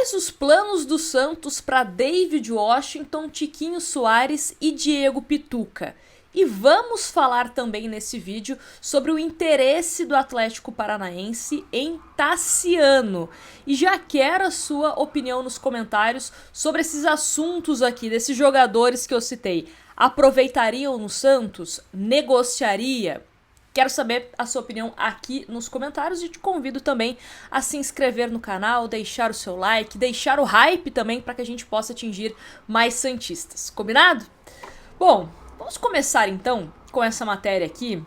Quais os planos do Santos para David Washington, Tiquinho Soares e Diego Pituca? E vamos falar também nesse vídeo sobre o interesse do Atlético Paranaense em Tassiano. E já quero a sua opinião nos comentários sobre esses assuntos aqui, desses jogadores que eu citei. Aproveitariam no Santos? Negociaria? Quero saber a sua opinião aqui nos comentários e te convido também a se inscrever no canal, deixar o seu like, deixar o hype também para que a gente possa atingir mais santistas. Combinado? Bom, vamos começar então com essa matéria aqui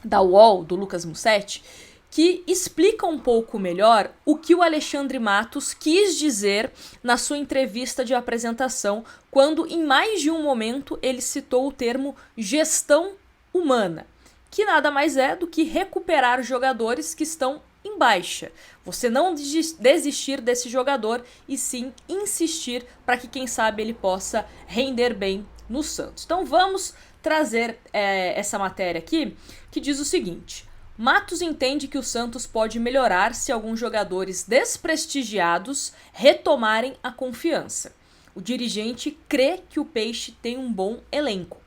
da UOL, do Lucas Mussetti, que explica um pouco melhor o que o Alexandre Matos quis dizer na sua entrevista de apresentação, quando em mais de um momento ele citou o termo gestão humana, que nada mais é do que recuperar jogadores que estão em baixa. Você não desistir desse jogador e sim insistir para que, quem sabe, ele possa render bem no Santos. Então vamos trazer essa matéria aqui, que diz o seguinte: Matos entende que o Santos pode melhorar se alguns jogadores desprestigiados retomarem a confiança. O dirigente crê que o Peixe tem um bom elenco.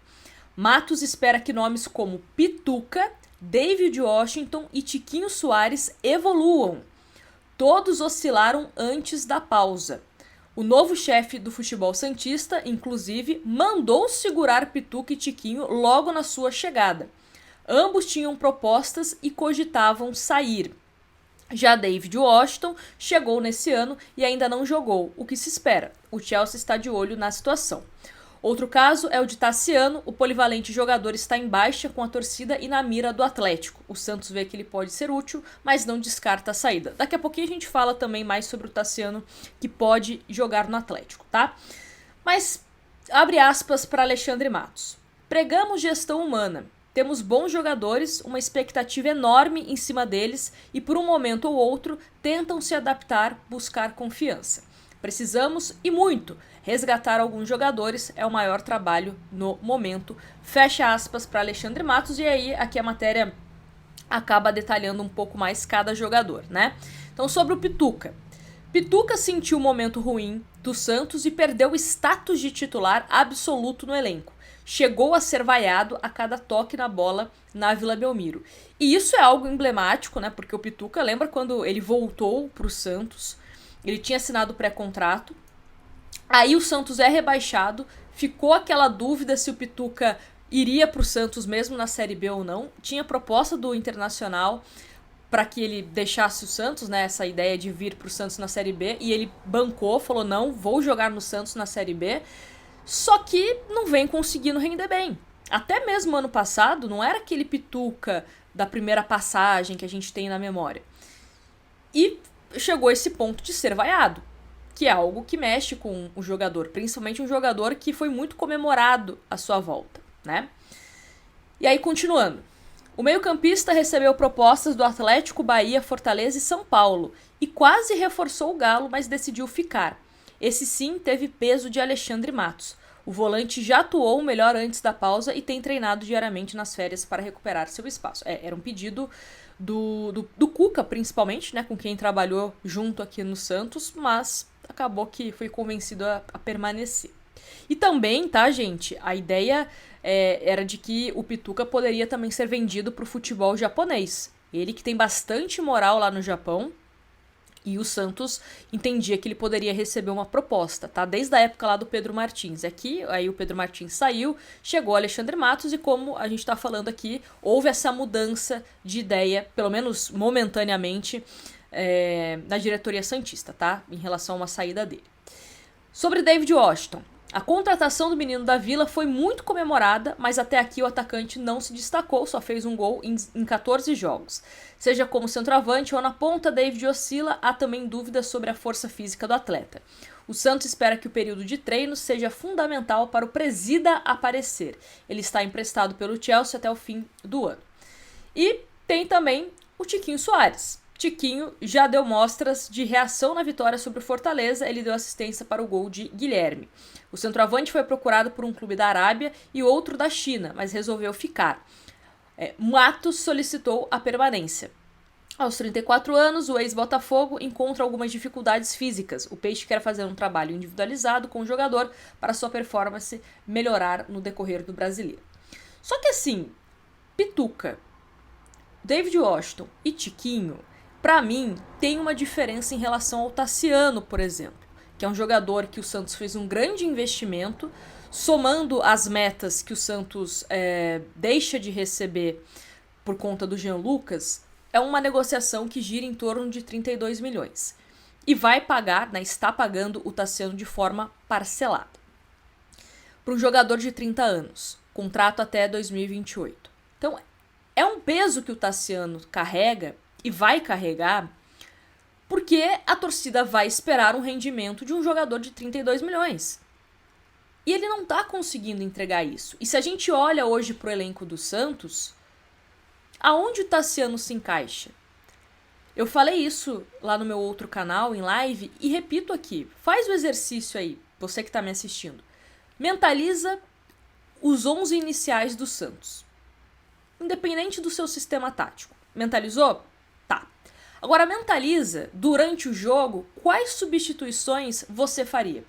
Matos espera que nomes como Pituca, David Washington e Tiquinho Soares evoluam. Todos oscilaram antes da pausa. O novo chefe do futebol santista, inclusive, mandou segurar Pituca e Tiquinho logo na sua chegada. Ambos tinham propostas e cogitavam sair. Já David Washington chegou nesse ano e ainda não jogou, o que se espera. O Chelsea está de olho na situação. Outro caso é o de Tassiano. O polivalente jogador está em baixa com a torcida e na mira do Atlético. O Santos vê que ele pode ser útil, mas não descarta a saída. Daqui a pouquinho a gente fala também mais sobre o Tassiano, que pode jogar no Atlético, tá? Mas, abre aspas para Alexandre Matos. Pregamos gestão humana. Temos bons jogadores, uma expectativa enorme em cima deles e por um momento ou outro tentam se adaptar, buscar confiança. Precisamos, e muito, resgatar alguns jogadores, é o maior trabalho no momento. Fecha aspas para Alexandre Matos, e aí aqui a matéria acaba detalhando um pouco mais cada jogador, né? Então, sobre o Pituca. Pituca sentiu um momento ruim do Santos e perdeu o status de titular absoluto no elenco. Chegou a ser vaiado a cada toque na bola na Vila Belmiro. E isso é algo emblemático, né? Porque o Pituca, lembra quando ele voltou para o Santos? Ele tinha assinado pré-contrato, aí o Santos é rebaixado, ficou aquela dúvida se o Pituca iria para o Santos mesmo na Série B ou não. Tinha proposta do Internacional para que ele deixasse o Santos, né, essa ideia de vir para o Santos na Série B, e ele bancou, falou não, vou jogar no Santos na Série B, só que não vem conseguindo render bem. Até mesmo ano passado, não era aquele Pituca da primeira passagem que a gente tem na memória. E chegou a esse ponto de ser vaiado, que é algo que mexe com o jogador, principalmente um jogador que foi muito comemorado à sua volta, né? E aí, continuando. O meio-campista recebeu propostas do Atlético, Bahia, Fortaleza e São Paulo e quase reforçou o Galo, mas decidiu ficar. Esse sim teve peso de Alexandre Matos. O volante já atuou melhor antes da pausa e tem treinado diariamente nas férias para recuperar seu espaço. Era um pedido do Cuca, principalmente, né, com quem trabalhou junto aqui no Santos, mas acabou que foi convencido a permanecer. E também, tá, gente, a ideia era de que o Pituca poderia também ser vendido para o futebol japonês. Ele que tem bastante moral lá no Japão, e o Santos entendia que ele poderia receber uma proposta, tá? Desde a época lá do Pedro Martins. Aqui, aí o Pedro Martins saiu, chegou o Alexandre Matos e, como a gente tá falando aqui, houve essa mudança de ideia, pelo menos momentaneamente, na diretoria santista, tá? Em relação a uma saída dele. Sobre David Washington. A contratação do menino da Vila foi muito comemorada, mas até aqui o atacante não se destacou, só fez um gol em 14 jogos. Seja como centroavante ou na ponta, David oscila, há também dúvidas sobre a força física do atleta. O Santos espera que o período de treino seja fundamental para o presida aparecer. Ele está emprestado pelo Chelsea até o fim do ano. E tem também o Tiquinho Soares. Tiquinho já deu mostras de reação na vitória sobre o Fortaleza, ele deu assistência para o gol de Guilherme. O centroavante foi procurado por um clube da Arábia e outro da China, mas resolveu ficar. Matos solicitou a permanência. Aos 34 anos, o ex-Botafogo encontra algumas dificuldades físicas. O Peixe quer fazer um trabalho individualizado com o jogador para sua performance melhorar no decorrer do Brasileiro. Só que assim, Pituca, David Washington e Tiquinho, para mim, tem uma diferença em relação ao Tassiano, por exemplo, que é um jogador que o Santos fez um grande investimento, somando as metas que o Santos deixa de receber por conta do Jean Lucas, é uma negociação que gira em torno de 32 milhões. E vai pagar, está pagando o Tassiano de forma parcelada. Para um jogador de 30 anos, contrato até 2028. Então, é um peso que o Tassiano carrega e vai carregar, porque a torcida vai esperar um rendimento de um jogador de 32 milhões. E ele não está conseguindo entregar isso. E se a gente olha hoje para o elenco do Santos, aonde o Tassiano se encaixa? Eu falei isso lá no meu outro canal, em live, e repito aqui. Faz o exercício aí, você que está me assistindo. Mentaliza os 11 iniciais do Santos. Independente do seu sistema tático. Mentalizou? Tá. Agora mentaliza, durante o jogo, quais substituições você faria.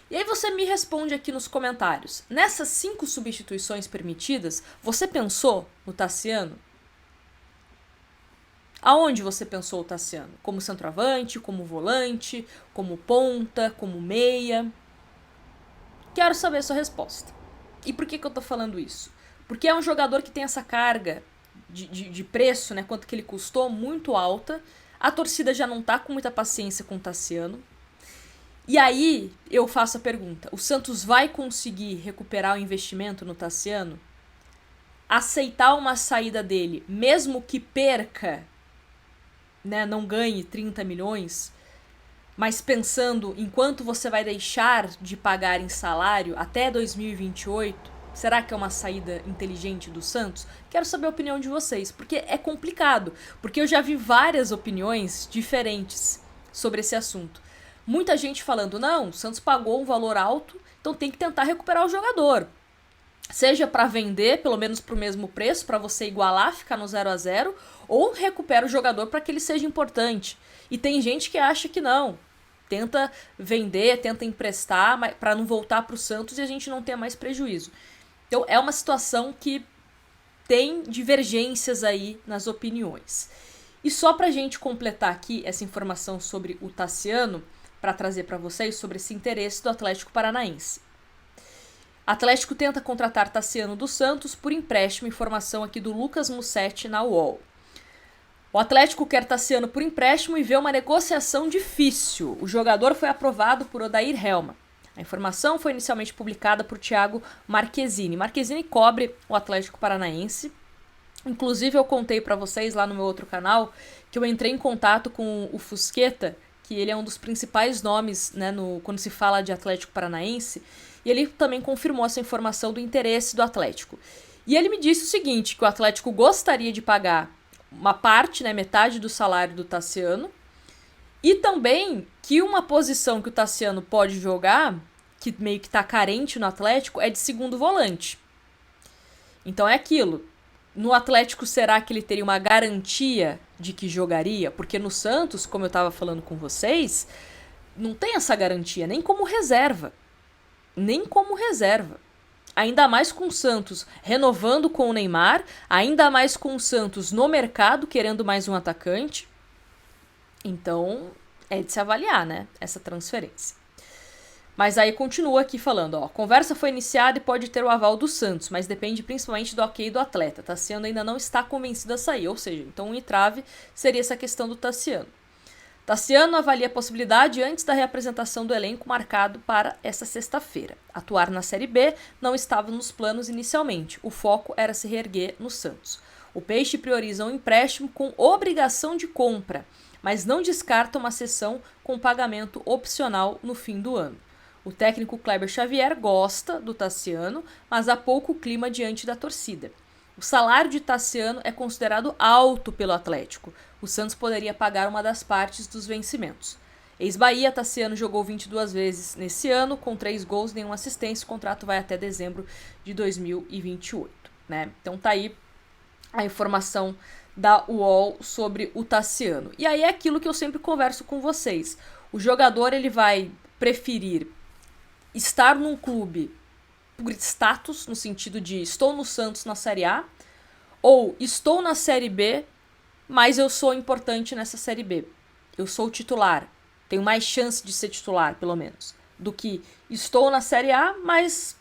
E aí você me responde aqui nos comentários. Nessas 5 substituições permitidas, você pensou no Tassiano? Aonde você pensou o Tassiano? Como centroavante, como volante, como ponta, como meia? Quero saber a sua resposta. E por que eu tô falando isso? Porque é um jogador que tem essa carga de preço, né? Quanto que ele custou, muito alta. A torcida já não tá com muita paciência com o Tassiano. E aí, eu faço a pergunta, o Santos vai conseguir recuperar o investimento no Tassiano? Aceitar uma saída dele, mesmo que perca, né, não ganhe 30 milhões, mas pensando em quanto você vai deixar de pagar em salário até 2028, será que é uma saída inteligente do Santos? Quero saber a opinião de vocês, porque é complicado, porque eu já vi várias opiniões diferentes sobre esse assunto. Muita gente falando, não, o Santos pagou um valor alto, então tem que tentar recuperar o jogador. Seja para vender, pelo menos para o mesmo preço, para você igualar, ficar no 0-0, ou recupera o jogador para que ele seja importante. E tem gente que acha que não. Tenta vender, tenta emprestar, para não voltar para o Santos e a gente não ter mais prejuízo. Então é uma situação que tem divergências aí nas opiniões. E só para a gente completar aqui essa informação sobre o Tassiano, para trazer para vocês sobre esse interesse do Atlético Paranaense. Atlético tenta contratar Tassiano do Santos por empréstimo, informação aqui do Lucas Mussetti na UOL. O Atlético quer Tassiano por empréstimo e vê uma negociação difícil. O jogador foi aprovado por Odair Helma. A informação foi inicialmente publicada por Thiago Marchesini. Marchesini cobre o Atlético Paranaense. Inclusive eu contei para vocês lá no meu outro canal que eu entrei em contato com o Fusqueta, que ele é um dos principais nomes, né, quando se fala de Atlético Paranaense, e ele também confirmou essa informação do interesse do Atlético. E ele me disse o seguinte, que o Atlético gostaria de pagar uma parte, né, metade do salário do Tassiano, e também que uma posição que o Tassiano pode jogar, que meio que tá carente no Atlético, é de segundo volante. Então é aquilo. No Atlético, será que ele teria uma garantia de que jogaria? Porque no Santos, como eu estava falando com vocês, não tem essa garantia, nem como reserva. Nem como reserva. Ainda mais com o Santos renovando com o Neymar, ainda mais com o Santos no mercado querendo mais um atacante. Então, é de se avaliar, né, essa transferência. Mas aí continua aqui falando, ó, a conversa foi iniciada e pode ter o aval do Santos, mas depende principalmente do ok do atleta. Tassiano ainda não está convencido a sair, ou seja, então um entrave seria essa questão do Tassiano. Tassiano avalia a possibilidade antes da reapresentação do elenco marcado para essa sexta-feira. Atuar na Série B não estava nos planos inicialmente, o foco era se reerguer no Santos. O Peixe prioriza um empréstimo com obrigação de compra, mas não descarta uma cessão com pagamento opcional no fim do ano. O técnico Kleber Xavier gosta do Tassiano, mas há pouco clima diante da torcida. O salário de Tassiano é considerado alto pelo Atlético. O Santos poderia pagar uma das partes dos vencimentos. Ex-Bahia, Tassiano jogou 22 vezes nesse ano, com 3 gols e nenhuma assistência. O contrato vai até dezembro de 2028. Né? Então tá aí a informação da UOL sobre o Tassiano. E aí é aquilo que eu sempre converso com vocês. O jogador, ele vai preferir estar num clube por status, no sentido de estou no Santos na Série A, ou estou na Série B, mas eu sou importante nessa Série B. Eu sou titular, tenho mais chance de ser titular, pelo menos, do que estou na Série A, mas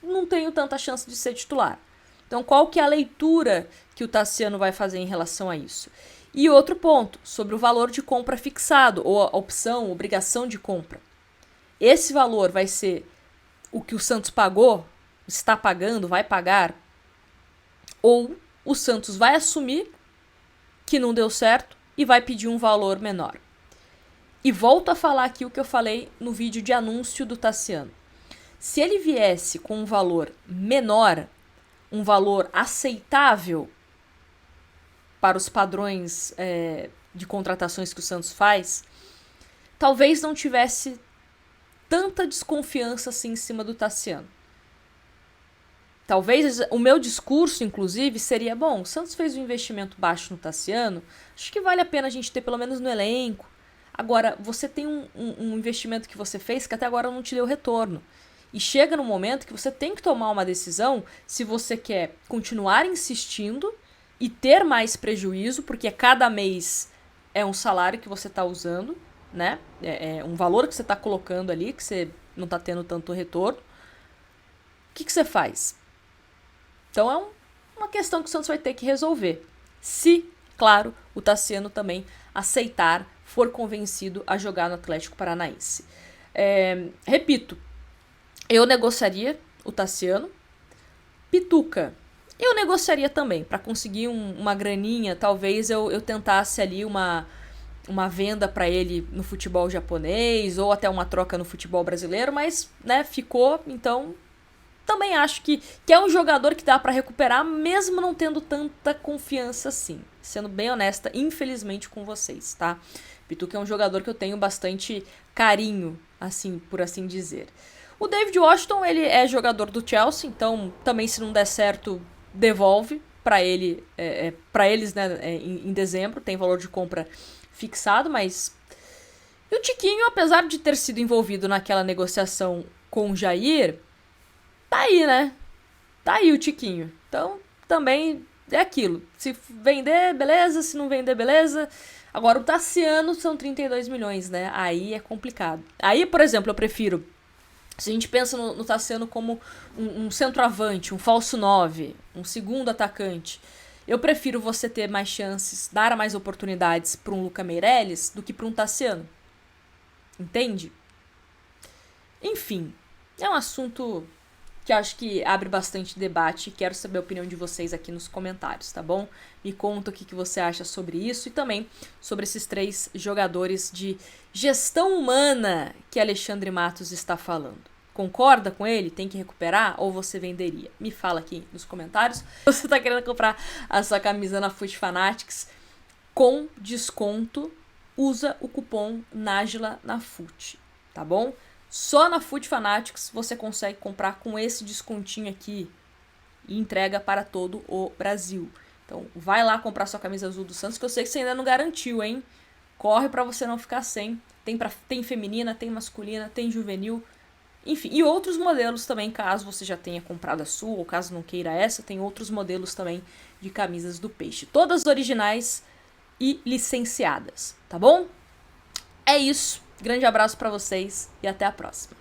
não tenho tanta chance de ser titular. Então, qual que é a leitura que o Tassiano vai fazer em relação a isso? E outro ponto, sobre o valor de compra fixado, ou a opção, obrigação de compra. Esse valor vai ser o que o Santos pagou, está pagando, vai pagar, ou o Santos vai assumir que não deu certo e vai pedir um valor menor. E volto a falar aqui o que eu falei no vídeo de anúncio do Tassiano. Se ele viesse com um valor menor, um valor aceitável para os padrões de contratações que o Santos faz, talvez não tivesse tanta desconfiança assim em cima do Tassiano. Talvez o meu discurso, inclusive, seria, bom, o Santos fez um investimento baixo no Tassiano, acho que vale a pena a gente ter pelo menos no elenco. Agora, você tem um investimento que você fez que até agora não te deu retorno. E chega no momento que você tem que tomar uma decisão se você quer continuar insistindo e ter mais prejuízo, porque cada mês é um salário que você está usando, né? É um valor que você está colocando ali, que você não está tendo tanto retorno. O que você faz? Então é uma questão que o Santos vai ter que resolver. Se, claro, o Tassiano também aceitar, for convencido a jogar no Atlético Paranaense. Repito, eu negociaria o Tassiano. Pituca, eu negociaria também, para conseguir uma graninha, talvez eu tentasse ali uma venda para ele no futebol japonês, ou até uma troca no futebol brasileiro, mas, né, ficou, então também acho que é um jogador que dá para recuperar, mesmo não tendo tanta confiança assim. Sendo bem honesta, infelizmente, com vocês, tá? Pituca é um jogador que eu tenho bastante carinho, assim, por assim dizer. O David Washington, ele é jogador do Chelsea, então também se não der certo, devolve para ele, para eles, né, em dezembro, tem valor de compra fixado, mas... E o Tiquinho, apesar de ter sido envolvido naquela negociação com o Jair, tá aí, né? Tá aí o Tiquinho. Então, também é aquilo. Se vender, beleza. Se não vender, beleza. Agora, o Tassiano são 32 milhões, né? Aí é complicado. Aí, por exemplo, eu prefiro... Se a gente pensa no Tassiano como um centroavante, um falso 9, um segundo atacante, eu prefiro você ter mais chances, dar mais oportunidades para um Luca Meireles do que para um Tassiano. Entende? Enfim, é um assunto que acho que abre bastante debate e quero saber a opinião de vocês aqui nos comentários, tá bom? Me conta o que você acha sobre isso e também sobre esses 3 jogadores de gestão humana que Alexandre Matos está falando. Concorda com ele? Tem que recuperar ou você venderia? Me fala aqui nos comentários. Se você está querendo comprar a sua camisa na Foot Fanatics com desconto, usa o cupom Nájila na Foot, tá bom? Só na Foot Fanatics você consegue comprar com esse descontinho aqui e entrega para todo o Brasil. Então, vai lá comprar sua camisa azul do Santos, que eu sei que você ainda não garantiu, hein? Corre para você não ficar sem. Tem feminina, tem masculina, tem juvenil, enfim. E outros modelos também, caso você já tenha comprado a sua, ou caso não queira essa, tem outros modelos também de camisas do Peixe. Todas originais e licenciadas, tá bom? É isso. Grande abraço para vocês e até a próxima.